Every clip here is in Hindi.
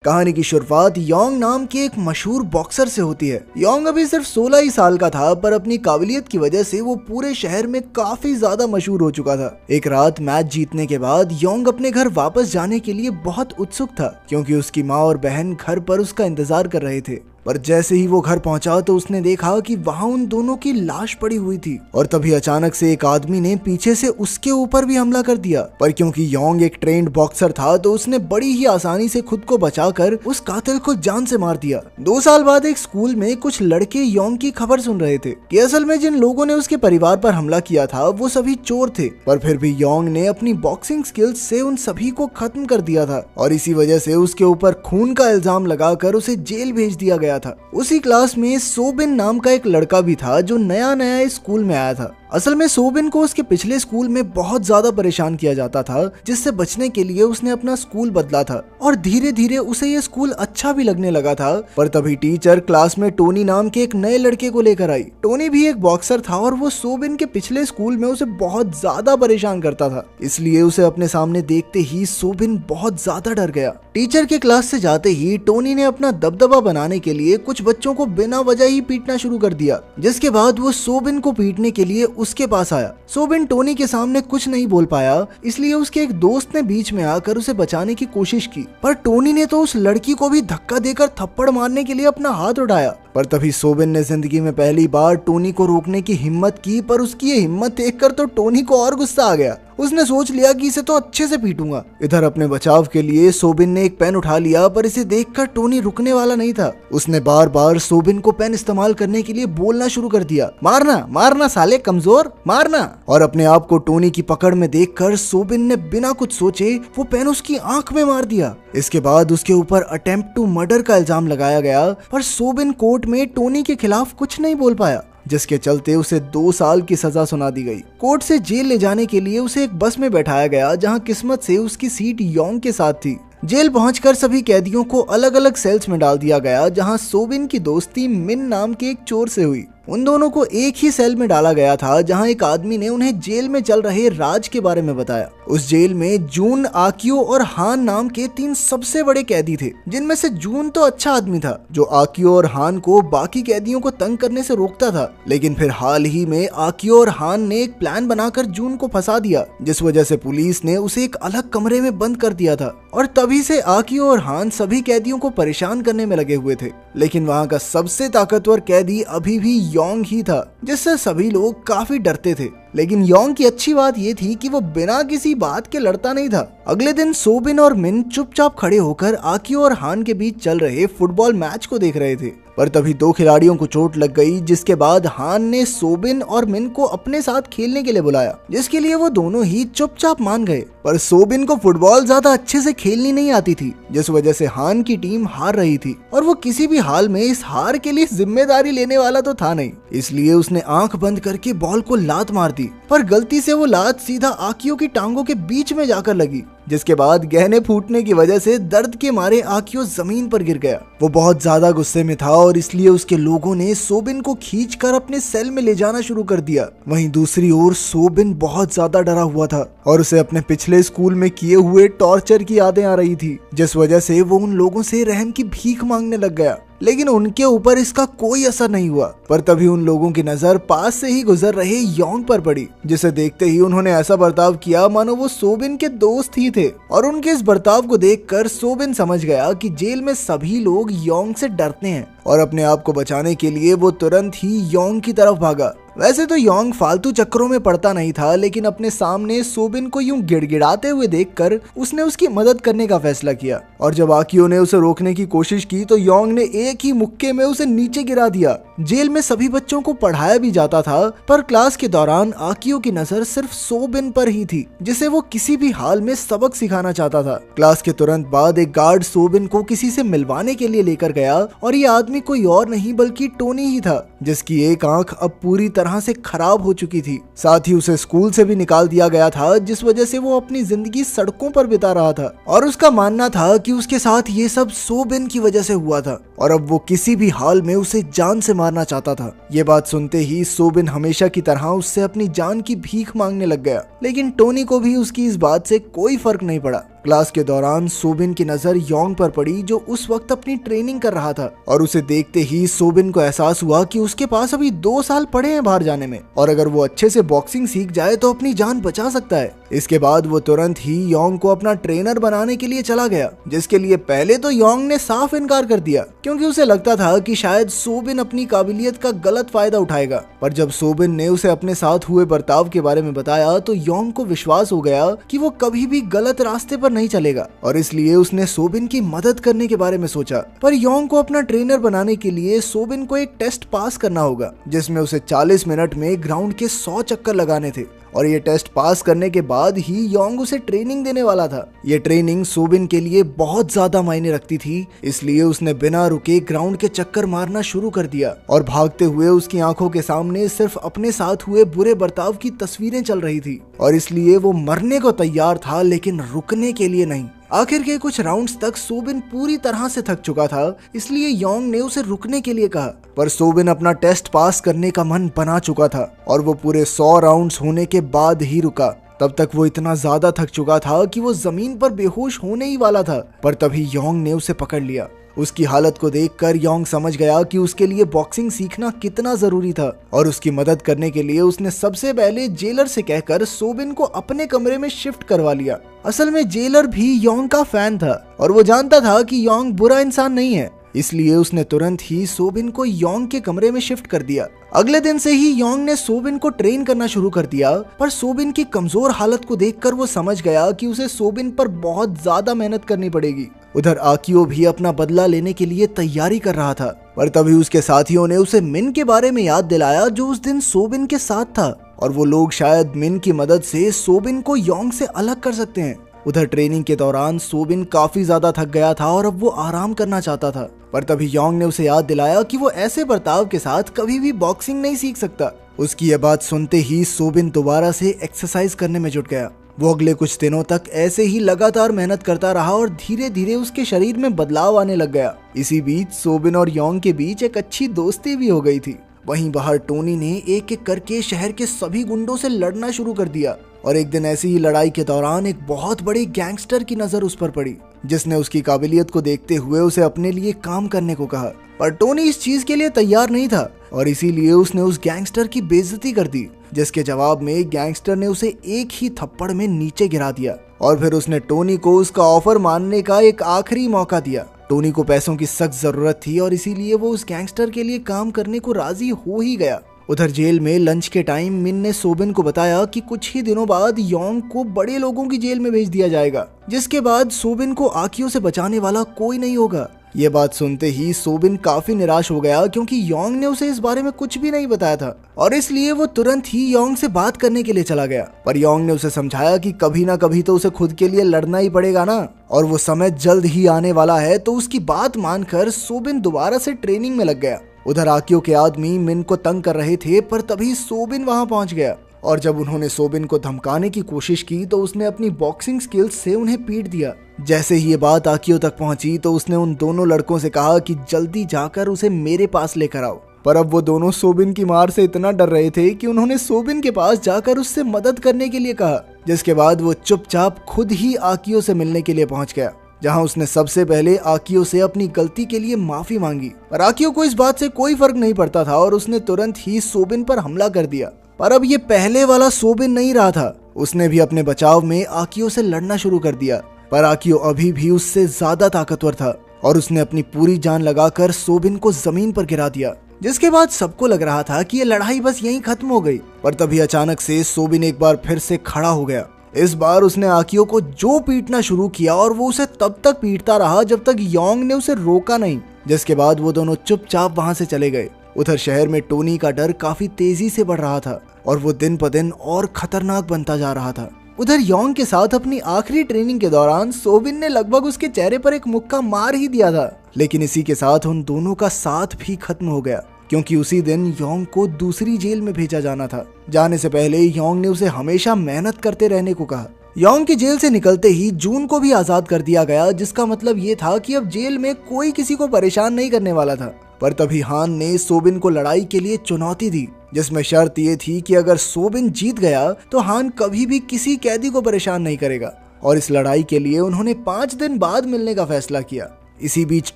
कहानी की शुरुआत योंग नाम के एक मशहूर बॉक्सर से होती है। योंग अभी सिर्फ 16 ही साल का था, पर अपनी काबिलियत की वजह से वो पूरे शहर में काफी ज्यादा मशहूर हो चुका था। एक रात मैच जीतने के बाद योंग अपने घर वापस जाने के लिए बहुत उत्सुक था, क्योंकि उसकी माँ और बहन घर पर उसका इंतजार कर रहे थे। पर जैसे ही वो घर पहुंचा तो उसने देखा कि वहां उन दोनों की लाश पड़ी हुई थी, और तभी अचानक से एक आदमी ने पीछे से उसके ऊपर भी हमला कर दिया। पर क्योंकि योंग एक ट्रेंड बॉक्सर था तो उसने बड़ी ही आसानी से खुद को बचाकर उस कातिल को जान से मार दिया। 2 साल बाद एक स्कूल में कुछ लड़के योंग की खबर सुन रहे थे कि असल में जिन लोगों ने उसके परिवार पर हमला किया था वो सभी चोर थे, पर फिर भी योंग ने अपनी बॉक्सिंग स्किल्स से उन सभी को खत्म कर दिया था, और इसी वजह से उसके ऊपर खून का इल्जाम लगाकर उसे जेल भेज दिया गया था। उसी क्लास में सोबिन नाम का एक लड़का भी था जो नया नया इस स्कूल में आया था। असल में सोबिन को उसके पिछले स्कूल में बहुत ज्यादा परेशान किया जाता था, जिससे बचने के लिए उसने अपना स्कूल बदला था, और धीरे धीरे उसे ये स्कूल अच्छा भी लगने लगा था। पर तभी टीचर क्लास में टोनी नाम के एक नए लड़के को लेकर आई। टोनी भी एक बॉक्सर था और वो सोबिन के पिछले स्कूल में उसे बहुत ज्यादा परेशान करता था, इसलिए उसे अपने सामने देखते ही सोबिन बहुत ज्यादा डर गया। टीचर के क्लास से जाते ही टोनी ने अपना दबदबा बनाने के लिए कुछ बच्चों को बिना वजह ही पीटना शुरू कर दिया, जिसके बाद वो सोबिन को पीटने के लिए उसके पास आया। सोबिन टोनी के सामने कुछ नहीं बोल पाया, इसलिए उसके एक दोस्त ने बीच में आकर उसे बचाने की कोशिश की, पर टोनी ने तो उस लड़की को भी धक्का देकर थप्पड़ मारने के लिए अपना हाथ उठाया। पर तभी सोबिन ने जिंदगी में पहली बार टोनी को रोकने की हिम्मत की, पर उसकी ये हिम्मत देखकर तो टोनी को और गुस्सा आ गया। उसने सोच लिया कि इसे तो अच्छे से पीटूंगा। इधर अपने बचाव के लिए सोबिन ने एक पेन उठा लिया, पर इसे देखकर टोनी रुकने वाला नहीं था। उसने बार बार सोबिन को पेन इस्तेमाल करने के लिए बोलना शुरू कर दिया, मारना मारना साले कमजोर, मारना। और अपने आप को टोनी की पकड़ में देखकर सोबिन ने बिना कुछ सोचे वो पेन उसकी आंख में मार दिया। इसके बाद उसके ऊपर अटेम्प्ट टू मर्डर का इल्जाम लगाया गया, पर सोबिन कोर्ट में टोनी के खिलाफ कुछ नहीं बोल पाया, जिसके चलते उसे 2 साल की सजा सुना दी गई। कोर्ट से जेल ले जाने के लिए उसे एक बस में बैठाया गया, जहां किस्मत से उसकी सीट योंग के साथ थी। जेल पहुंचकर सभी कैदियों को अलग अलग सेल्स में डाल दिया गया, जहां सोबिन की दोस्ती मिन नाम के एक चोर से हुई। उन दोनों को एक ही सेल में डाला गया था, जहां एक आदमी ने उन्हें जेल में चल रहे राज के बारे में बताया। उस जेल में जून, आकियो और हान नाम के 3 सबसे बड़े कैदी थे, जिनमें से जून तो अच्छा आदमी था, जो आकियो और हान को बाकी कैदियों को तंग करने से रोकता था। लेकिन फिर हाल ही में आकियो और हान ने एक प्लान बनाकर जून को फंसा दिया, जिस वजह से पुलिस ने उसे एक अलग कमरे में बंद कर दिया था, और तभी से आकियो और हान सभी कैदियों को परेशान करने में लगे हुए थे। लेकिन वहाँ का सबसे ताकतवर कैदी अभी भी योंग ही था, जिससे सभी लोग काफी डरते थे। लेकिन योंग की अच्छी बात ये थी कि वो बिना किसी बात के लड़ता नहीं था। अगले दिन सोबिन और मिन चुपचाप खड़े होकर आकियो और हान के बीच चल रहे फुटबॉल मैच को देख रहे थे, पर तभी 2 खिलाड़ियों को चोट लग गई, जिसके बाद हान ने सोबिन और मिन को अपने साथ खेलने के लिए बुलाया, जिसके लिए वो दोनों ही चुपचाप मान गए। पर सोबिन को फुटबॉल ज्यादा अच्छे से खेलनी नहीं आती थी, जिस वजह से हान की टीम हार रही थी, और वो किसी भी हाल में इस हार के लिए जिम्मेदारी लेने वाला तो था नहीं। इसलिए उसने आंख बंद करके बॉल को लात मार दी, पर गलती से वो लात सीधा आकियो की टांगों के बीच में जाकर लगी, जिसके बाद गहने फूटने की वजह से दर्द के मारे आकियो जमीन पर गिर गया। वो बहुत ज्यादा गुस्से में था, और इसलिए उसके लोगों ने सोबिन को खींचकर अपने सेल में ले जाना शुरू कर दिया। वहीं दूसरी ओर सोबिन बहुत ज्यादा डरा हुआ था, और उसे अपने पिछले स्कूल में किए हुए टॉर्चर की यादें आ रही थी, जिस वजह से वो उन लोगों से रहम की भीख मांगने लग गया। लेकिन उनके ऊपर इसका कोई असर नहीं हुआ। पर तभी उन लोगों की नजर पास से ही गुजर रहे योंग पर पड़ी, जिसे देखते ही उन्होंने ऐसा बर्ताव किया मानो वो सोबिन के दोस्त ही थे। और उनके इस बर्ताव को देखकर सोबिन समझ गया कि जेल में सभी लोग योंग से डरते हैं, और अपने आप को बचाने के लिए वो तुरंत ही योंग की तरफ भागा। वैसे तो योंग फालतू चक्करों में पड़ता नहीं था, लेकिन अपने सामने सोबिन को यूं गिड़गिड़ाते हुए देखकर उसने उसकी मदद करने का फैसला किया। और जब आकियो ने उसे रोकने की कोशिश की तो योंग ने एक ही मुक्के में उसे नीचे गिरा दिया। जेल में सभी बच्चों को पढ़ाया भी जाता था, पर क्लास के दौरान आकियो की नजर सिर्फ सोबिन पर ही थी, जिसे वो किसी भी हाल में सबक सिखाना चाहता था। क्लास के तुरंत बाद एक गार्ड सोबिन को किसी से मिलवाने के लिए लेकर गया, और ये आदमी कोई और नहीं बल्कि टोनी ही था, जिसकी एक आंख अब पूरी तरह से खराब हो चुकी थी। साथ ही उसे स्कूल से भी निकाल दिया गया था, जिस वजह से वो अपनी जिंदगी सड़कों पर बिता रहा था, और उसका मानना था कि उसके साथ ये सब सोबिन की वजह से हुआ था, और अब वो किसी भी हाल में उसे जान से मारना चाहता था। ये बात सुनते ही सोबिन हमेशा की तरह उससे अपनी जान की भीख मांगने लग गया, लेकिन टोनी को भी उसकी इस बात से कोई फर्क नहीं पड़ा। क्लास के दौरान सोबिन की नजर योंग पर पड़ी जो उस वक्त अपनी ट्रेनिंग कर रहा था और उसे देखते ही सोबिन को एहसास हुआ कि उसके पास अभी 2 साल पड़े हैं बाहर जाने में और अगर वो अच्छे से बॉक्सिंग सीख जाए तो अपनी जान बचा सकता है। इसके बाद वो तुरंत ही योंग को अपना ट्रेनर बनाने के लिए चला गया, जिसके लिए पहले तो योंग ने साफ इनकार कर दिया क्योंकि उसे लगता था कि शायद सोबिन अपनी काबिलियत का गलत फायदा उठाएगा। पर जब सोबिन ने उसे अपने साथ हुए बर्ताव के बारे में बताया तो योंग को विश्वास हो गया कि वो कभी भी गलत रास्ते पर नहीं चलेगा और इसलिए उसने सोबिन की मदद करने के बारे में सोचा। पर योंग को अपना ट्रेनर बनाने के लिए सोबिन को एक टेस्ट पास करना होगा जिसमें उसे 40 मिनट में ग्राउंड के 100 चक्कर लगाने थे और ये टेस्ट पास करने के बाद ही योंग उसे ट्रेनिंग देने वाला था। ये ट्रेनिंग सोबिन के लिए बहुत ज्यादा मायने रखती थी, इसलिए उसने बिना रुके ग्राउंड के चक्कर मारना शुरू कर दिया और भागते हुए उसकी आंखों के सामने सिर्फ अपने साथ हुए बुरे बर्ताव की तस्वीरें चल रही थी और इसलिए वो मरने को तैयार था लेकिन रुकने के लिए नहीं। आखिर के कुछ राउंड्स तक सोबिन पूरी तरह से थक चुका था, इसलिए योंग ने उसे रुकने के लिए कहा। पर सोबिन अपना टेस्ट पास करने का मन बना चुका था और वो पूरे 100 राउंड्स होने के बाद ही रुका। तब तक वो इतना ज्यादा थक चुका था कि वो जमीन पर बेहोश होने ही वाला था, पर तभी योंग ने उसे पकड़ लिया। उसकी हालत को देखकर योंग समझ गया कि उसके लिए बॉक्सिंग सीखना कितना जरूरी था और उसकी मदद करने के लिए उसने सबसे पहले जेलर से कहकर सोबिन को अपने कमरे में शिफ्ट करवा लिया। असल में जेलर भी योंग का फैन था और वो जानता था कि योंग बुरा इंसान नहीं है, इसलिए उसने तुरंत ही सोबिन को योंग के कमरे में शिफ्ट कर दिया। अगले दिन से ही योंग ने सोबिन को ट्रेन करना शुरू कर दिया, पर सोबिन की कमजोर हालत को देखकर वो समझ गया कि उसे सोबिन पर बहुत ज्यादा मेहनत करनी पड़ेगी। उधर आकियो भी अपना बदला लेने के लिए तैयारी कर रहा था, पर तभी उसके साथियों ने उसे मिन के बारे में याद दिलाया जो उस दिन सोबिन के साथ था और वो लोग शायद मिन की मदद से सोबिन को योंग से अलग कर सकते हैं। उधर ट्रेनिंग के दौरान सोबिन काफी ज्यादा थक गया था और अब वो आराम करना चाहता था, पर तभी योंग ने उसे याद दिलाया कि वो ऐसे बर्ताव के साथ कभी भी बॉक्सिंग नहीं सीख सकता। उसकी यह बात सुनते ही सोबिन दोबारा से एक्सरसाइज करने में जुट गया। वो अगले कुछ दिनों तक ऐसे ही लगातार मेहनत करता रहा और धीरे धीरे उसके शरीर में बदलाव आने लग गया। इसी बीच सोबिन और योंग के बीच एक अच्छी दोस्ती भी हो गई थी। वहीं बाहर टोनी ने एक एक करके शहर के सभी गुंडों से लड़ना शुरू कर दिया और एक दिन ऐसी ही लड़ाई के दौरान एक बहुत बड़े गैंगस्टर की नजर उस पर पड़ी, जिसने उसकी काबिलियत को देखते हुए उसे अपने लिए काम करने को कहा। पर टोनी इस चीज के लिए तैयार नहीं था और इसीलिए उसने उस गैंगस्टर की बेइज्जती कर दी, जिसके जवाब में गैंगस्टर ने उसे एक ही थप्पड़ में नीचे गिरा दिया और फिर उसने टोनी को उसका ऑफर मानने का एक आखिरी मौका दिया। टोनी को पैसों की सख्त जरूरत थी और इसीलिए वो उस गैंगस्टर के लिए काम करने को राजी हो ही गया। उधर जेल में लंच के टाइम मिन ने सोबिन को बताया कि कुछ ही दिनों बाद योंग को बड़े लोगों की जेल में भेज दिया जाएगा, जिसके बाद सोबिन को आकियो से बचाने वाला कोई नहीं होगा। ये बात सुनते ही सोबिन काफी निराश हो गया क्योंकि योंग ने उसे इस बारे में कुछ भी नहीं बताया था और इसलिए वो तुरंत ही योंग से बात करने के लिए चला गया। पर योंग ने उसे समझाया कि कभी ना कभी तो उसे खुद के लिए लड़ना ही पड़ेगा ना और वो समय जल्द ही आने वाला है। तो उसकी बात मानकर सोबिन दोबारा से ट्रेनिंग में लग गया। उधर आकियो के आदमी मिन को तंग कर रहे थे, पर तभी सोबिन वहां पहुंच गया और जब उन्होंने सोबिन को धमकाने की कोशिश की तो उसने अपनी बॉक्सिंग स्किल्स से उन्हें पीट दिया। जैसे ही ये बात आकियो तक पहुंची तो उसने उन दोनों लड़कों से कहा कि जल्दी जाकर उसे मेरे पास लेकर आओ। पर अब वो दोनों सोबिन की मार से इतना डर रहे थे कि उन्होंने सोबिन के पास जाकर उससे मदद करने के लिए कहा, जिसके बाद वो चुपचाप खुद ही आकियो से मिलने के लिए पहुंच गया, जहां उसने सबसे पहले आकियो से अपनी गलती के लिए माफी मांगी। पर आकियो को इस बात से कोई फर्क नहीं पड़ता था और उसने तुरंत ही सोबिन पर हमला कर दिया। पर अब ये पहले वाला सोबिन नहीं रहा था, उसने भी अपने बचाव में आकियो से लड़ना शुरू कर दिया। पर आकियो अभी भी उससे ज्यादा ताकतवर था और उसने अपनी पूरी जान लगाकर सोबिन को जमीन पर गिरा दिया, जिसके बाद सबको लग रहा था कि ये लड़ाई बस यहीं खत्म हो गई। पर तभी अचानक से सोबिन एक बार फिर से खड़ा हो गया। इस बार उसने आकियो को जो पीटना शुरू किया और वो उसे तब तक पीटता रहा जब तक योंग ने उसे रोका नहीं, जिसके बाद वो दोनों चुपचाप वहां से चले गए। उधर शहर में टोनी का डर काफी तेजी से बढ़ रहा था और वो दिन ब दिन और खतरनाक बनता जा रहा था। उधर योंग के साथ अपनी आखिरी ट्रेनिंग के दौरान सोबिन ने लगभग उसके चेहरे पर एक मुक्का मार ही दिया था, लेकिन इसी के साथ उन दोनों का साथ भी खत्म हो गया क्योंकि उसी दिन योंग को दूसरी जेल में भेजा जाना था। जाने से पहले योंग ने उसे हमेशा मेहनत करते रहने को कहा। योंग की जेल से निकलते ही जून को भी आजाद कर दिया गया, जिसका मतलब ये था कि अब जेल में कोई किसी को परेशान नहीं करने वाला था। पर तभी हान ने सोबिन को लड़ाई के लिए चुनौती दी, जिसमें शर्त ये थी कि अगर सोबिन जीत गया तो हान कभी भी किसी कैदी को परेशान नहीं करेगा। और इस लड़ाई के लिए उन्होंने 5 दिन बाद मिलने का फैसला किया। इसी बीच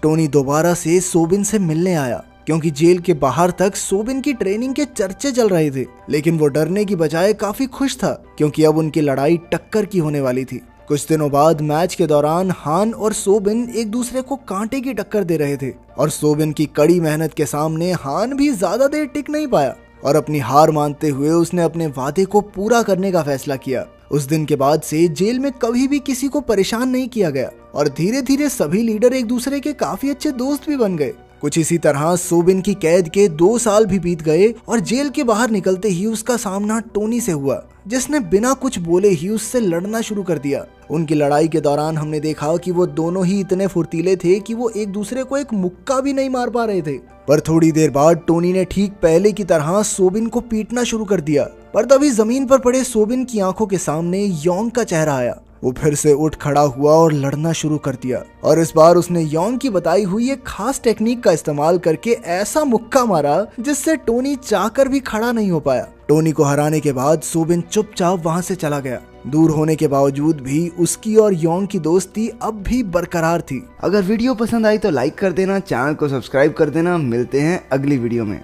टोनी दोबारा से सोबिन से मिलने आया क्योंकि जेल के बाहर तक सोबिन की ट्रेनिंग के चर्चे चल रहे थे, लेकिन वो डरने की बजाय काफी खुश था क्योंकि अब उनकी लड़ाई टक्कर की होने वाली थी। कुछ दिनों बाद मैच के दौरान हान और सोबिन एक दूसरे को कांटे की टक्कर दे रहे थे और सोबिन की कड़ी मेहनत के सामने हान भी ज्यादा देर टिक नहीं पाया और अपनी हार मानते हुए उसने अपने वादे को पूरा करने का फैसला किया। उस दिन के बाद से जेल में कभी भी किसी को परेशान नहीं किया गया और धीरे धीरे सभी लीडर एक दूसरे के काफी अच्छे दोस्त भी बन गए। कुछ इसी तरह सोबिन की कैद के 2 साल भी बीत गए और जेल के बाहर निकलते ही उसका सामना टोनी से हुआ, जिसने बिना कुछ बोले ही उससे लड़ना शुरू कर दिया। उनकी लड़ाई के दौरान हमने देखा कि वो दोनों ही इतने फुर्तीले थे कि वो एक दूसरे को एक मुक्का भी नहीं मार पा रहे थे। पर थोड़ी देर बाद टोनी ने ठीक पहले की तरह सोबिन को पीटना शुरू कर दिया, पर तभी जमीन पर पड़े सोबिन की आंखों के सामने योंग का चेहरा आया। वो फिर से उठ खड़ा हुआ और लड़ना शुरू कर दिया और इस बार उसने योंग की बताई हुई एक खास टेक्निक का इस्तेमाल करके ऐसा मुक्का मारा जिससे टोनी चाहकर भी खड़ा नहीं हो पाया। टोनी को हराने के बाद सोबिन चुपचाप वहां से चला गया। दूर होने के बावजूद भी उसकी और योंग की दोस्ती अब भी बरकरार थी। अगर वीडियो पसंद आई तो लाइक कर देना, चैनल को सब्सक्राइब कर देना। मिलते हैं अगली वीडियो में।